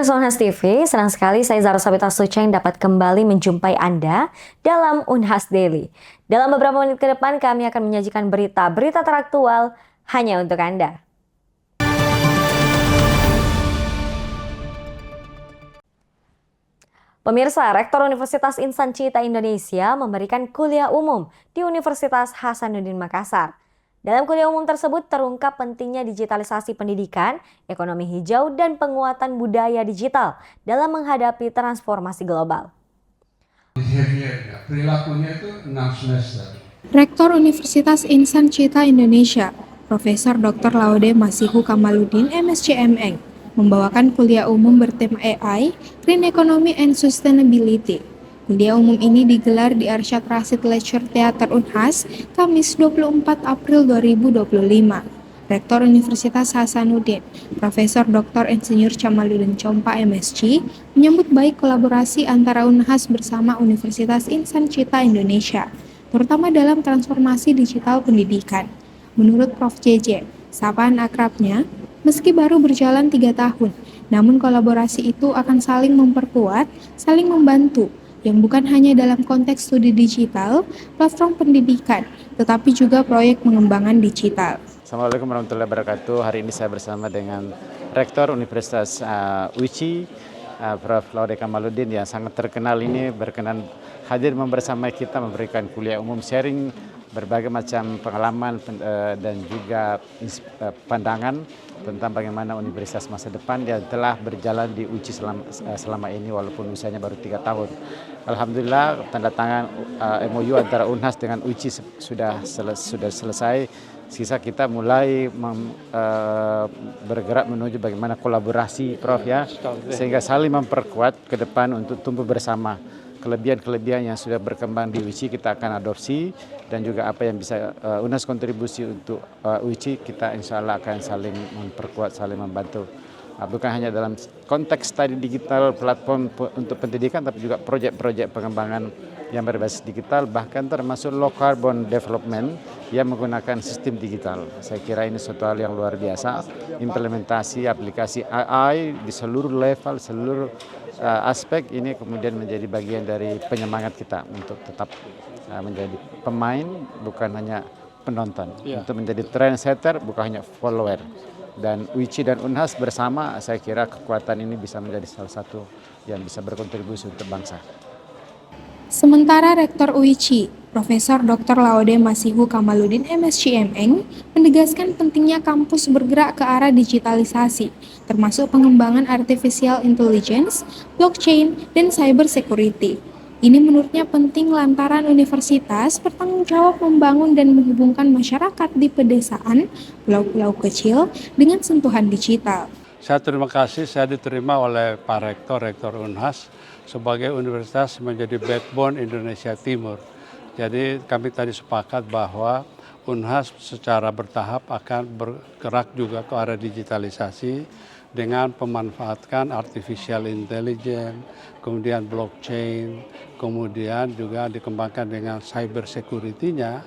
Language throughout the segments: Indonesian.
Pemirsa Unhas TV, senang sekali saya Zara Sabita Suceng dapat kembali menjumpai Anda dalam Unhas Daily. Dalam beberapa menit ke depan kami akan menyajikan berita-berita teraktual hanya untuk Anda. Pemirsa, Rektor Universitas Insan Cita Indonesia memberikan kuliah umum di Universitas Hasanuddin Makassar. Dalam kuliah umum tersebut terungkap pentingnya digitalisasi pendidikan, ekonomi hijau, dan penguatan budaya digital dalam menghadapi transformasi global. Perilakunya itu 6 semester. Rektor Universitas Insan Cita Indonesia, Profesor Dr. Laude Masihu Kamaluddin, MSc.MN, membawakan kuliah umum bertema AI, Green Economy and Sustainability. Kuliah umum ini digelar di Arsyad Rashid Leisure Theater Unhas, Kamis 24 April 2025. Rektor Universitas Hasanuddin, Profesor Dr. Insinyur Chamaluddin Chompa MSc, menyambut baik kolaborasi antara Unhas bersama Universitas Insan Cita Indonesia, terutama dalam transformasi digital pendidikan. Menurut Prof. JJ, sapaan akrabnya, meski baru berjalan 3 tahun, namun kolaborasi itu akan saling memperkuat, saling membantu, yang bukan hanya dalam konteks studi digital, platform pendidikan, tetapi juga proyek pengembangan digital. Assalamualaikum warahmatullahi wabarakatuh. Hari ini saya bersama dengan Rektor Universitas UICI, Prof. Laude Kamaluddin yang sangat terkenal ini berkenan hadir bersama kita memberikan kuliah umum sharing berbagai macam pengalaman dan juga pandangan tentang bagaimana universitas masa depan yang telah berjalan di UICI selama ini walaupun usianya baru 3 tahun. Alhamdulillah tanda tangan MOU antara Unhas dengan UICI sudah selesai. Sisa kita mulai bergerak menuju bagaimana kolaborasi, Prof, ya, sehingga saling memperkuat ke depan untuk tumbuh bersama. Kelebihan-kelebihan yang sudah berkembang di UICI kita akan adopsi, dan juga apa yang bisa Unhas kontribusi untuk UICI kita insya Allah akan saling memperkuat, saling membantu. Bukan hanya dalam konteks tadi digital platform untuk pendidikan, tapi juga proyek-proyek pengembangan yang berbasis digital, bahkan termasuk low carbon development yang menggunakan sistem digital. Saya kira ini suatu hal yang luar biasa, implementasi aplikasi AI di seluruh level, seluruh aspek ini kemudian menjadi bagian dari penyemangat kita untuk tetap menjadi pemain, bukan hanya penonton, untuk menjadi trendsetter, bukan hanya follower. Dan UICI dan Unhas bersama, saya kira kekuatan ini bisa menjadi salah satu yang bisa berkontribusi untuk bangsa. Sementara Rektor UICI, Profesor Dr. Laude Masihu Kamaluddin MSc.MN, menegaskan pentingnya kampus bergerak ke arah digitalisasi, termasuk pengembangan artificial intelligence, blockchain, dan cyber security. Ini menurutnya penting lantaran universitas bertanggung jawab membangun dan menghubungkan masyarakat di pedesaan, pulau-pulau kecil dengan sentuhan digital. Saya terima kasih saya diterima oleh Pak Rektor Unhas sebagai universitas menjadi backbone Indonesia Timur. Jadi kami tadi sepakat bahwa Unhas secara bertahap akan bergerak juga ke arah digitalisasi dengan pemanfaatkan artificial intelligence, kemudian blockchain, kemudian juga dikembangkan dengan cyber security-nya,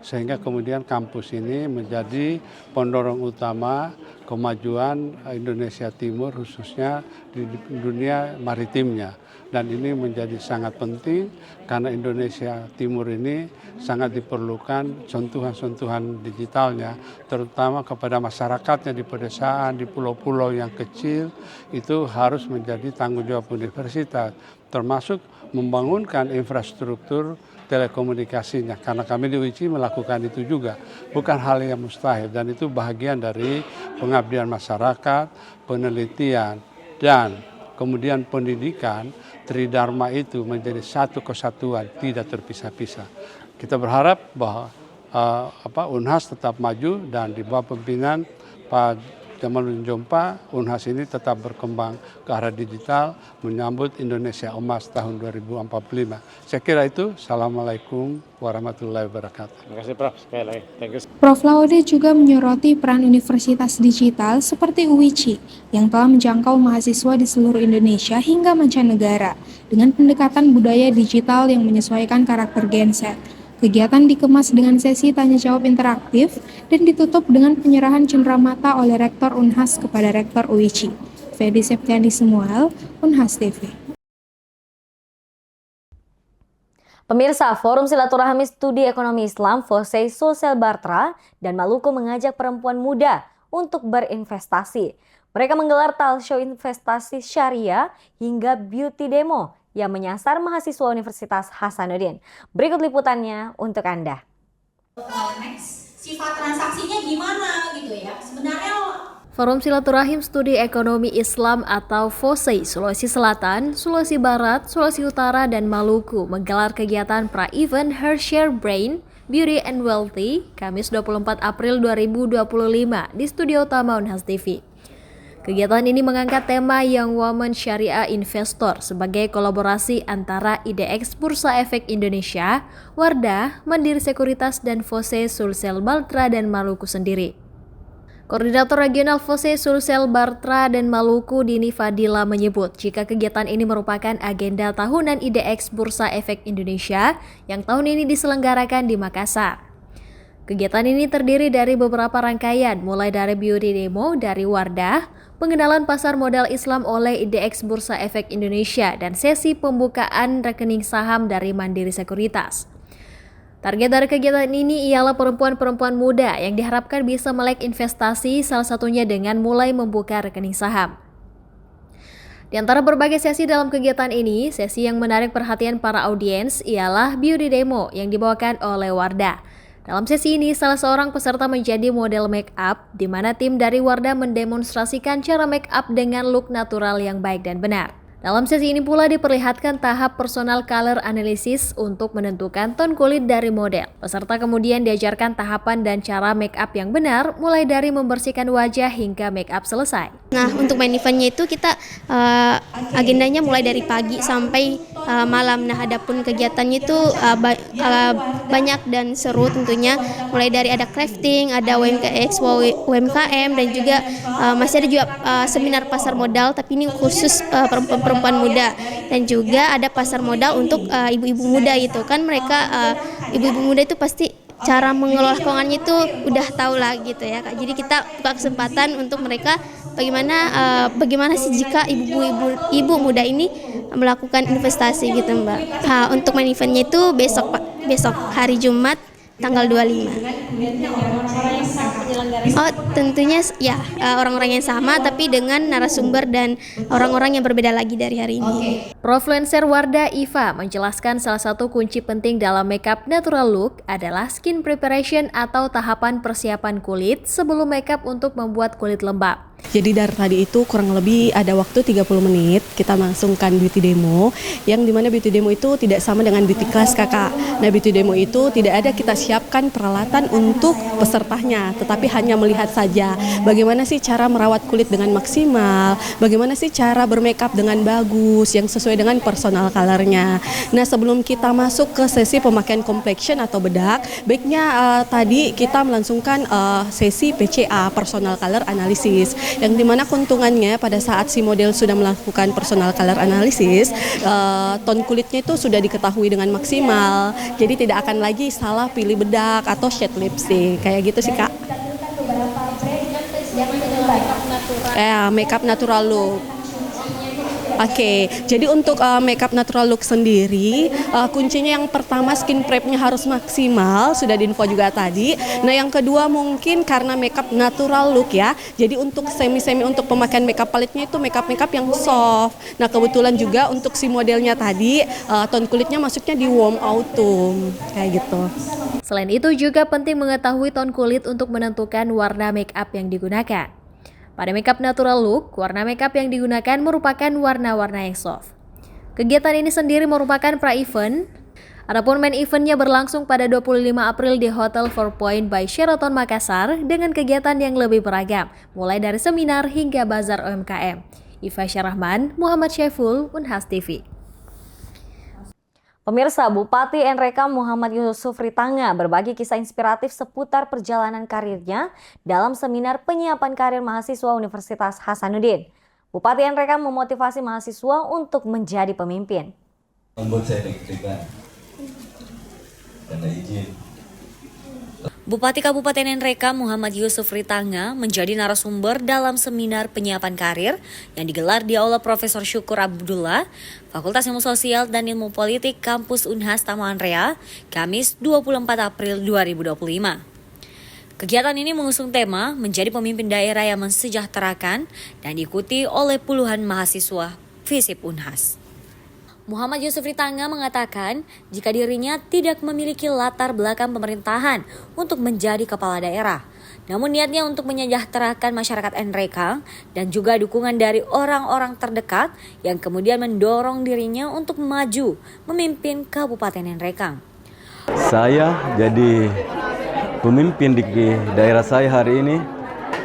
sehingga kemudian kampus ini menjadi pendorong utama kemajuan Indonesia Timur khususnya di dunia maritimnya. Dan ini menjadi sangat penting karena Indonesia Timur ini sangat diperlukan sentuhan-sentuhan digitalnya, terutama kepada masyarakatnya di pedesaan, di pulau-pulau yang kecil, itu harus menjadi tanggung jawab universitas, termasuk membangunkan infrastruktur telekomunikasinya, karena kami di UICI melakukan itu juga, bukan hal yang mustahil, dan itu bagian dari pengabdian masyarakat, penelitian, dan kemudian pendidikan. Tridharma itu menjadi satu kesatuan, tidak terpisah-pisah. Kita berharap bahwa Unhas tetap maju dan di bawah pimpinan Pak Chamaluddin Chompa, Unhas ini tetap berkembang ke arah digital menyambut Indonesia Emas tahun 2045. Saya kira itu. Assalamualaikum warahmatullahi wabarakatuh. Terima kasih, Prof. Sekali lagi. Thank you. Prof. Laude juga menyoroti peran universitas digital seperti UICI yang telah menjangkau mahasiswa di seluruh Indonesia hingga mancanegara dengan pendekatan budaya digital yang menyesuaikan karakter Gen Z. Kegiatan dikemas dengan sesi tanya-jawab interaktif dan ditutup dengan penyerahan cenderamata oleh Rektor Unhas kepada Rektor UICI. Fedi Septiani Semual, Unhas TV. Pemirsa, Forum Silaturahmi Studi Ekonomi Islam FOSEI Sulsel Bartra dan Maluku mengajak perempuan muda untuk berinvestasi. Mereka menggelar talk show investasi syariah hingga beauty demo yang menyasar mahasiswa Universitas Hasanuddin. Berikut liputannya untuk Anda. Sifat transaksinya gimana gitu ya? Sebenarnya Forum Silaturahim Studi Ekonomi Islam atau FOSEI Sulawesi Selatan, Sulawesi Barat, Sulawesi Utara, dan Maluku menggelar kegiatan pra-event Her Share Brain, Beauty and Wealthy, Kamis 24 April 2025 di studio utama Unhas TV. Kegiatan ini mengangkat tema Young Woman Syariah Investor sebagai kolaborasi antara IDX Bursa Efek Indonesia, Wardah, Mandiri Sekuritas, dan FOSEI Sulsel Bartra dan Maluku sendiri. Koordinator Regional FOSEI Sulsel Bartra dan Maluku Dini Fadila menyebut jika kegiatan ini merupakan agenda tahunan IDX Bursa Efek Indonesia yang tahun ini diselenggarakan di Makassar. Kegiatan ini terdiri dari beberapa rangkaian mulai dari beauty demo dari Wardah, pengenalan pasar modal Islam oleh IDX Bursa Efek Indonesia, dan sesi pembukaan rekening saham dari Mandiri Sekuritas. Target dari kegiatan ini ialah perempuan-perempuan muda yang diharapkan bisa melek investasi, salah satunya dengan mulai membuka rekening saham. Di antara berbagai sesi dalam kegiatan ini, sesi yang menarik perhatian para audiens ialah beauty demo yang dibawakan oleh Wardah. Dalam sesi ini, salah seorang peserta menjadi model make up, di mana tim dari Wardah mendemonstrasikan cara make up dengan look natural yang baik dan benar. Dalam sesi ini pula diperlihatkan tahap personal color analysis untuk menentukan ton kulit dari model. Peserta kemudian diajarkan tahapan dan cara make up yang benar, mulai dari membersihkan wajah hingga make up selesai. Nah, untuk main eventnya itu kita agendanya mulai dari pagi sampai malam. Nah, adapun kegiatannya itu banyak dan seru tentunya. Mulai dari ada crafting, ada UMKM, dan juga masih ada juga seminar pasar modal, tapi ini khusus perempuan muda. Dan juga ada pasar modal untuk ibu-ibu muda itu kan mereka ibu-ibu muda itu pasti cara mengelola keuangannya itu udah tahu lah gitu ya Kak. Jadi kita buka kesempatan untuk mereka bagaimana sih jika ibu muda ini melakukan investasi gitu Mbak. Untuk main eventnya itu besok hari Jumat tanggal 25. Oh, tentunya ya orang-orang yang sama tapi dengan narasumber dan orang-orang yang berbeda lagi dari hari ini. Profluencer Wardah Iva menjelaskan salah satu kunci penting dalam makeup natural look adalah skin preparation atau tahapan persiapan kulit sebelum makeup untuk membuat kulit lembab. Jadi dari tadi itu kurang lebih ada waktu 30 menit kita langsungkan beauty demo, yang dimana beauty demo itu tidak sama dengan beauty class Kakak. Nah, beauty demo itu tidak ada kita siapkan peralatan untuk pesertanya, tetapi hanya melihat saja bagaimana sih cara merawat kulit dengan maksimal, bagaimana sih cara bermakeup dengan bagus yang sesuai dengan personal colornya. Nah, sebelum kita masuk ke sesi pemakaian complexion atau bedak, baiknya tadi kita melangsungkan sesi PCA, personal color analysis, yang dimana keuntungannya pada saat si model sudah melakukan personal color analysis, ton kulitnya itu sudah diketahui dengan maksimal, jadi tidak akan lagi salah pilih bedak atau shade lipstick, kayak gitu sih Kak. Makeup natural look. Oke, jadi untuk makeup natural look sendiri, kuncinya yang pertama skin prep-nya harus maksimal, sudah diinfo juga tadi. Nah, yang kedua mungkin karena makeup natural look ya, jadi untuk semi-semi untuk pemakaian makeup palette-nya itu makeup yang soft. Nah, kebetulan juga untuk si modelnya tadi, ton kulitnya masuknya di warm autumn, kayak gitu. Selain itu juga penting mengetahui ton kulit untuk menentukan warna makeup yang digunakan. Pada makeup natural look, warna makeup yang digunakan merupakan warna-warna yang soft. Kegiatan ini sendiri merupakan pra-event. Adapun main eventnya berlangsung pada 25 April di Hotel 4 Point by Sheraton Makassar dengan kegiatan yang lebih beragam, mulai dari seminar hingga bazar UMKM. Iva Syarahman, Muhammad Syaiful, Unhas TV. Pemirsa, Bupati NRK Muhammad Yusuf Ritanga berbagi kisah inspiratif seputar perjalanan karirnya dalam seminar penyiapan karir mahasiswa Universitas Hasanuddin. Bupati NRK memotivasi mahasiswa untuk menjadi pemimpin. Membuat saya deg-degan karena izin. Bupati Kabupaten NRK Muhammad Yusuf Ritanga menjadi narasumber dalam seminar penyiapan karir yang digelar di Aula Profesor Syukur Abdullah, Fakultas Ilmu Sosial dan Ilmu Politik Kampus Unhas Taman Rea, Kamis 24 April 2025. Kegiatan ini mengusung tema menjadi pemimpin daerah yang mensejahterakan dan diikuti oleh puluhan mahasiswa FISIP Unhas. Muhammad Yusuf Ritanga mengatakan jika dirinya tidak memiliki latar belakang pemerintahan untuk menjadi kepala daerah, namun niatnya untuk menyejahterakan masyarakat NRK dan juga dukungan dari orang-orang terdekat yang kemudian mendorong dirinya untuk maju memimpin Kabupaten NRK. Saya jadi pemimpin di daerah saya hari ini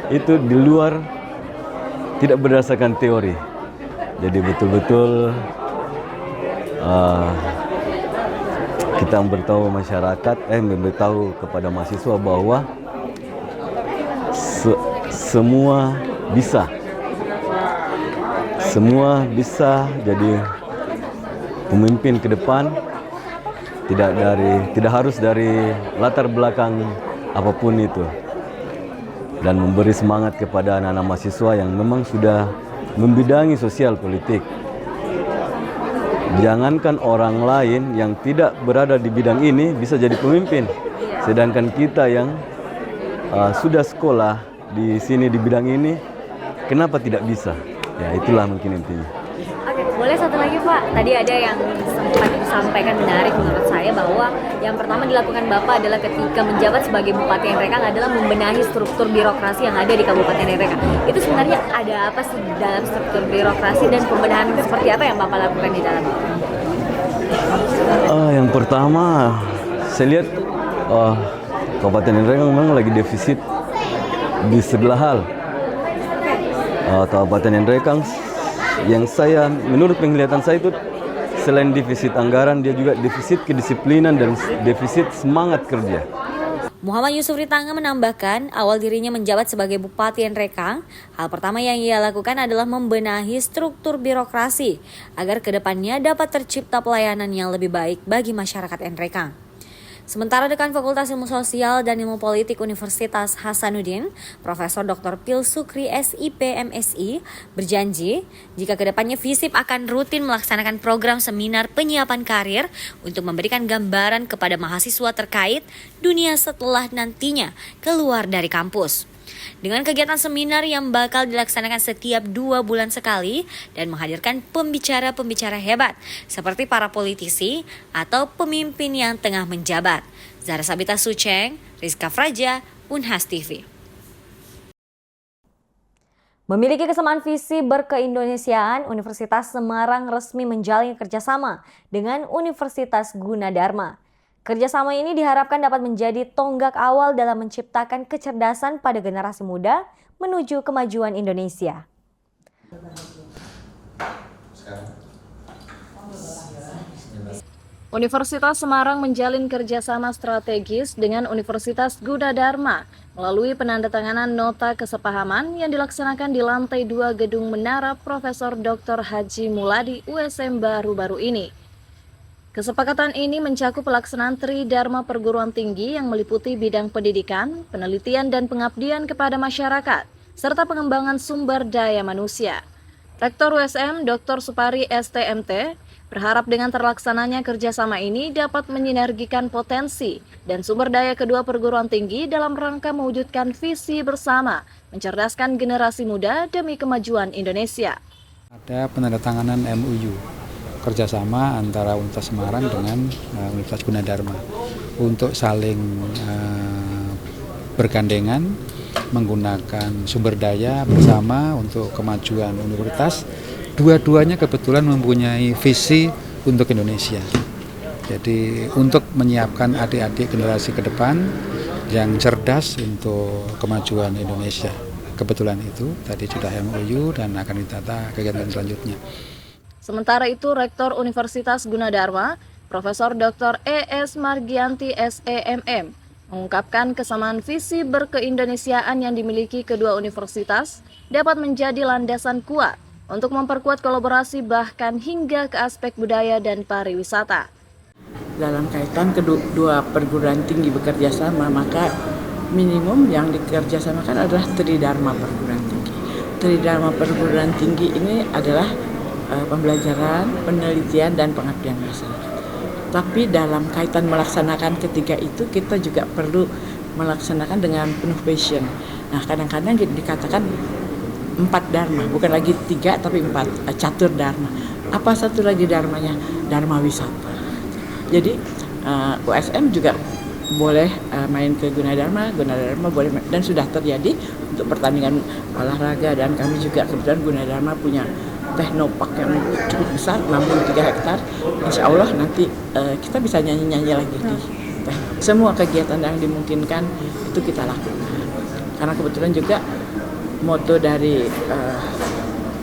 itu di luar tidak berdasarkan teori. Jadi betul-betul kita memberitahu masyarakat, memberitahu kepada mahasiswa bahwa semua bisa jadi pemimpin ke depan, tidak harus dari latar belakang apapun itu, dan memberi semangat kepada anak-anak mahasiswa yang memang sudah membidangi sosial politik. Jangankan orang lain yang tidak berada di bidang ini bisa jadi pemimpin, sedangkan kita yang sudah sekolah di sini di bidang ini, kenapa tidak bisa? Ya itulah mungkin intinya. Oke, boleh satu lagi Pak. Tadi ada yang sempat disampaikan menarik menurut saya bahwa yang pertama dilakukan Bapak adalah ketika menjabat sebagai Bupati NRK adalah membenahi struktur birokrasi yang ada di Kabupaten NRK. Itu sebenarnya ada apa sih dalam struktur birokrasi dan pembenahan seperti apa yang Bapak lakukan di dalam? Yang pertama, saya lihat Kabupaten NRK memang lagi defisit di segala hal. Kabupaten NRK yang menurut penglihatan saya itu selain defisit anggaran, dia juga defisit kedisiplinan dan defisit semangat kerja. Muhammad Yusuf Ritanga menambahkan awal dirinya menjabat sebagai Bupati NRK, hal pertama yang ia lakukan adalah membenahi struktur birokrasi agar kedepannya dapat tercipta pelayanan yang lebih baik bagi masyarakat NRK. Sementara Dekan Fakultas Ilmu Sosial dan Ilmu Politik Universitas Hasanuddin, Profesor Dr. Pil Sukri SIP MSI, berjanji jika kedepannya FISIP akan rutin melaksanakan program seminar penyiapan karir untuk memberikan gambaran kepada mahasiswa terkait dunia setelah nantinya keluar dari kampus. Dengan kegiatan seminar yang bakal dilaksanakan setiap 2 bulan sekali dan menghadirkan pembicara-pembicara hebat seperti para politisi atau pemimpin yang tengah menjabat. Zahra Sabita Suceng, Rizka Fraja, Unhas TV. Memiliki kesamaan visi berkeindonesiaan, Universitas Semarang resmi menjalin kerjasama dengan Universitas Gunadarma. Kerjasama ini diharapkan dapat menjadi tonggak awal dalam menciptakan kecerdasan pada generasi muda menuju kemajuan Indonesia. Universitas Semarang menjalin kerjasama strategis dengan Universitas Gunadarma melalui penandatanganan nota kesepahaman yang dilaksanakan di lantai 2 Gedung Menara Profesor Dr. Haji Muladi USM baru-baru ini. Kesepakatan ini mencakup pelaksanaan Tridharma Perguruan Tinggi yang meliputi bidang pendidikan, penelitian dan pengabdian kepada masyarakat, serta pengembangan sumber daya manusia. Rektor USM Dr. Supari STMT berharap dengan terlaksananya kerjasama ini dapat menyinergikan potensi dan sumber daya kedua perguruan tinggi dalam rangka mewujudkan visi bersama, mencerdaskan generasi muda demi kemajuan Indonesia. Ada penandatanganan MOU kerjasama antara Universitas Semarang dengan Universitas Gunadarma untuk saling bergandengan menggunakan sumber daya bersama untuk kemajuan universitas. Dua-duanya kebetulan mempunyai visi untuk Indonesia. Jadi untuk menyiapkan adik-adik generasi ke depan yang cerdas untuk kemajuan Indonesia. Kebetulan itu tadi sudah MOU dan akan ditata kegiatan selanjutnya. Sementara itu, Rektor Universitas Gunadarma, Profesor Dr. E.S. Margianti SEMM, mengungkapkan kesamaan visi berkeindonesiaan yang dimiliki kedua universitas dapat menjadi landasan kuat untuk memperkuat kolaborasi bahkan hingga ke aspek budaya dan pariwisata. Dalam kaitan kedua perguruan tinggi bekerja sama, maka minimum yang dikerjasamakan adalah Tridharma perguruan tinggi. Tridharma perguruan tinggi ini adalah pembelajaran, penelitian, dan pengabdian masyarakat. Tapi dalam kaitan melaksanakan ketiga itu, kita juga perlu melaksanakan dengan penuh passion. Nah, kadang-kadang dikatakan 4 dharma, bukan lagi 3 tapi 4, catur dharma. Apa satu lagi dharmanya? Dharma wisata. Jadi USM juga boleh main ke Gunadarma boleh dan sudah terjadi untuk pertandingan olahraga, dan kami juga kebetulan Gunadarma punya teknopark yang cukup besar, 63 hektar. Insya Allah nanti kita bisa nyanyi-nyanyi lagi di semua kegiatan yang dimungkinkan itu kita lakukan. Karena kebetulan juga moto dari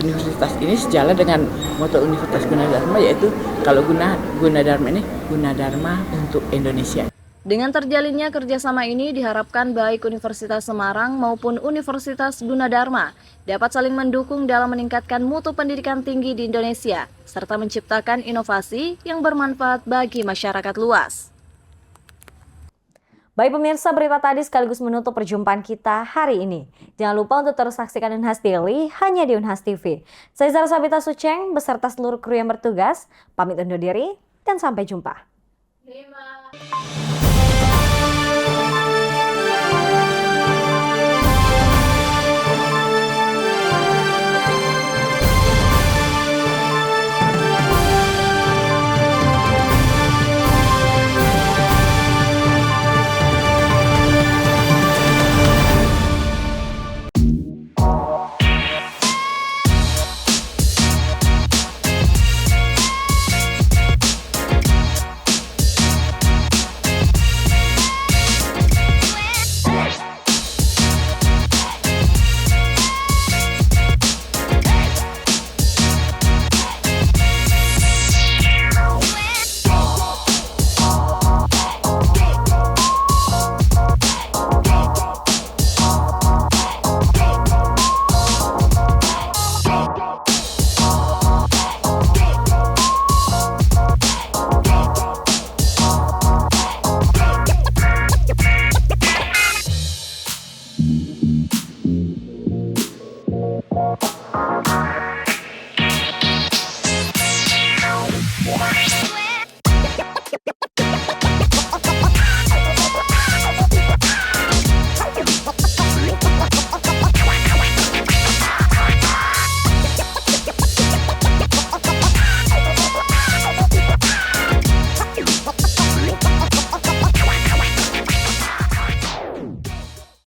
universitas ini sejalan dengan moto Universitas Gunadarma, yaitu kalau Gunadarma ini Gunadarma untuk Indonesia. Dengan terjalinnya kerjasama ini diharapkan baik Universitas Semarang maupun Universitas Gunadarma dapat saling mendukung dalam meningkatkan mutu pendidikan tinggi di Indonesia, serta menciptakan inovasi yang bermanfaat bagi masyarakat luas. Baik pemirsa, berita tadi sekaligus menutup perjumpaan kita hari ini. Jangan lupa untuk terus saksikan Unhas Daily hanya di Unhas TV. Saya Zara Sabita Suceng beserta seluruh kru yang bertugas, pamit undur diri dan sampai jumpa.